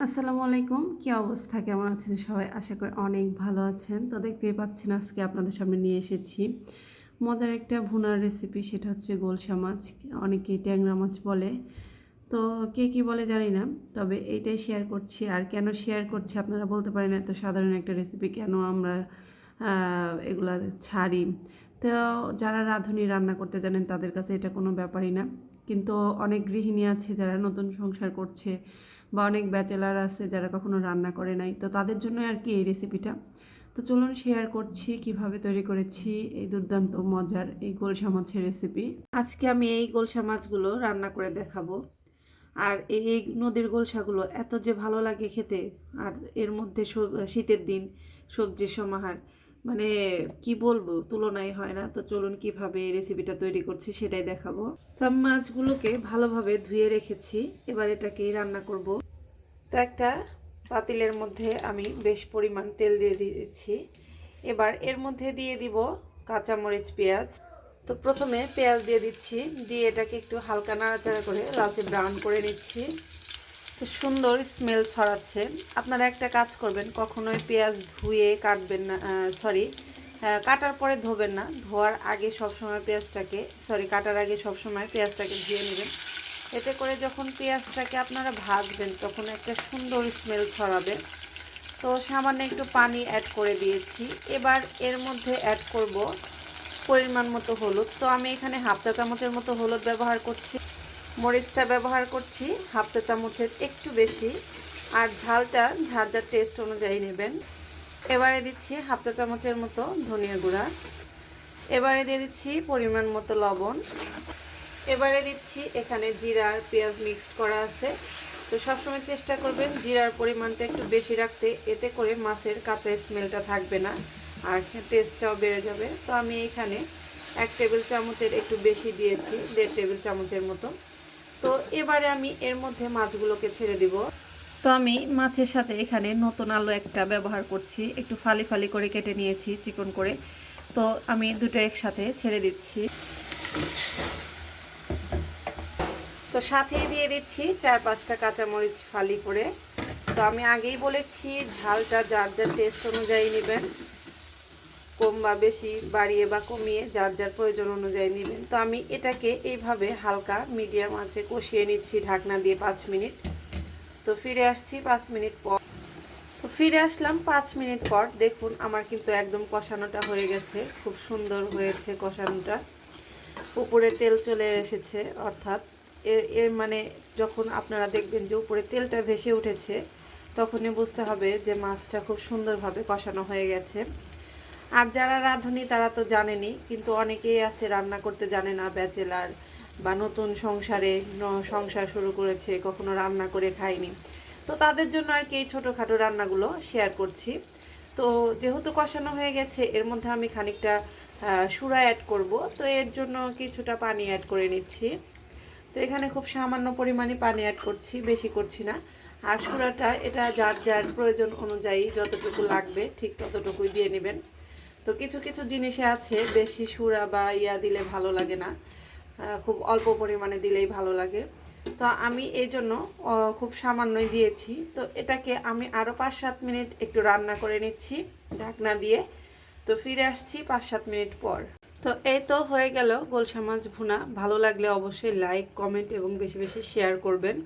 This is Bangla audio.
আসসালামু আলাইকুম। কি অবস্থা? কেমন আছেন সবাই? আশা করি অনেক ভালো আছেন। তো দেখতেই পাচ্ছেন আজকে আপনাদের সামনে নিয়ে এসেছি মজার একটা ভুনার রেসিপি। সেটা হচ্ছে গোলসা মাছ। অনেকেই ট্যাংরা মাছ বলে। তো কে কী বলে জানি না। তবে এইটাই শেয়ার করছি। আর কেন শেয়ার করছি আপনারা বলতে পারেন এত সাধারণ একটা রেসিপি কেন আমরা এগুলা ছাড়ি। তো যারা রাঁধুনি রান্না করতে জানেন তাদের কাছে এটা কোনো ব্যাপারই না। কিন্তু অনেক গৃহিণী আছে যারা নতুন সংসার করছে বা অনেক ব্যাচেলার আছে যারা কখনো রান্না করে নাই, তো তাদের জন্য আর কি এই রেসিপিটা। তো চলুন শেয়ার করছি কিভাবে তৈরি করেছি এই দুর্দান্ত মজার এই গোলসা মাছের রেসিপি। আজকে আমি এই গোলসা মাছগুলো রান্না করে দেখাবো। আর এই নদীর গোলসাগুলো এত যে ভালো লাগে খেতে, আর এর মধ্যে শীতের দিন সবজির সমাহার, মানে কি বলবো, তুলনায় হয় না। তো চলুন কিভাবে এই রেসিপিটা তৈরি করছি সেটাই দেখাবো। সব মাছগুলোকে ভালোভাবে ধুয়ে রেখেছি, এবার এটাকেই রান্না করব। তো একটা পাতিলের মধ্যে আমি বেশ পরিমাণ তেল দিয়ে দিয়েছি। এবার এর মধ্যে দিয়ে দিব কাঁচামরিচ, পেঁয়াজ। তো প্রথমে পেঁয়াজ দিয়ে দিচ্ছি, দিয়ে এটাকে একটু হালকা নাড়াচাড়া করে লালচে ব্রাউন করে নিচ্ছি। তো সুন্দর স্মেল ছড়াচ্ছে। আপনারা একটা কাজ করবেন, কখনোই পেঁয়াজ ধুয়ে কাটবেন না, কাটার পরে ধোবেন না, ধোয়ার আগে সবসময় কাটার আগে সবসময় পেঁয়াজটাকে ধুয়ে নেবেন। এতে করে যখন পেঁয়াজটাকে আপনারা ভাজবেন তখন একটা সুন্দর স্মেল ছড়াবে। তো সামান্য একটু পানি অ্যাড করে দিয়েছি। এবার এর মধ্যে অ্যাড করব পরিমাণ মতো হলুদ। তো আমি এখানে হাফ চা চামচের মতো হলুদ ব্যবহার করছি। মরিচটা ব্যবহার করছি হাফ চা চামচের একটু বেশি। আর ঝালটা যার যার টেস্ট অনুযায়ী নেবেন। এবারে দিচ্ছি হাফ চা চামচের মতো ধনিয়া গুঁড়া। এবারে দিয়ে দিচ্ছি পরিমাণ মতো লবণ। এবারে দিচ্ছি এখানে জিরা আর পেঁয়াজ মিক্সড করা আছে। তো সবসময় চেষ্টা করবেন জিরার পরিমাণটা একটু বেশি রাখতে, এতে করে মাছের কাঁচা স্মেলটা থাকবে না আর টেস্টটাও বেড়ে যাবে। তো আমি এখানে 1 টেবিল চামচের একটু বেশি দিয়েছি, 1.5 টেবিল চামচের মতো। তো এবারে আমি এর মধ্যে মাছগুলোকে ছেড়ে দিব। তো আমি মাছের সাথে এখানে নতুন আলু একটা ব্যবহার করছি, একটু ফালি ফালি করে কেটে নিয়েছি চিকন করে। তো আমি দুটো একসাথে ছেড়ে দিচ্ছি। তো সাথেই দিয়ে দিচ্ছি 4-5টা কাঁচামরিচ ফালি করে। তো আমি আগেই বলেছি ঝালটা যার যার টেস্ট অনুযায়ী নেবেন, কম বা বেশি, বাড়িয়ে বা কমিয়ে যার যার প্রয়োজন অনুযায়ী নেবেন। তো আমি এটাকে এইভাবে হালকা মিডিয়াম আঁচে কষিয়ে নিচ্ছি ঢাকনা দিয়ে 5 মিনিট। তো ফিরে আসছি 5 মিনিট পর। তো ফিরে আসলাম 5 মিনিট পর। দেখুন আমার কিন্তু একদম কষানোটা হয়ে গেছে, খুব সুন্দর হয়েছে কষানোটা। উপরে তেল চলে এসেছে, অর্থাৎ এর মানে যখন আপনারা দেখবেন যে উপরে তেলটা ভেসে উঠেছে তখনই বুঝতে হবে যে মাছটা খুব সুন্দরভাবে কষানো হয়ে গেছে। আর যারা রাঁধুনি তারা তো জানেনই, কিন্তু অনেকেই আছে রান্না করতে জানে না, ব্যাচেলার বা নতুন সংসার শুরু করেছে, কখনো রান্না করে খায়নি। তো তাদের জন্য আর কি এই ছোটোখাটো রান্নাগুলো শেয়ার করছি। তো যেহেতু কষানো হয়ে গেছে, এর মধ্যে আমি খানিকটা সুরা অ্যাড করব। তো এর জন্য কিছুটা পানি অ্যাড করে নিচ্ছি। তো এখানে খুব সামান্য পরিমাণে পানি অ্যাড করছি, বেশি করছি না। আর সুরাটা এটা যার যার প্রয়োজন অনুযায়ী যতটুকু লাগবে ঠিক ততটুকুই দিয়ে নেবেন। তো কিছু কিছু জিনিসে আছে বেশি সুরা বা দিলে ভালো লাগে না, খুব অল্প পরিমাণে দিলেই ভালো লাগে। তো আমি এই জন্য খুব সামান্যই দিয়েছি। তো এটাকে আমি আরও 5-7 মিনিট একটু রান্না করে নিচ্ছি ঢাকনা দিয়ে। তো ফিরে আসছি 5-7 মিনিট পর। তো এই তো হয়ে গেল গোলসা মাছ ভুনা। ভালো লাগলে অবশ্যই লাইক, কমেন্ট এবং বেশি বেশি শেয়ার করবেন।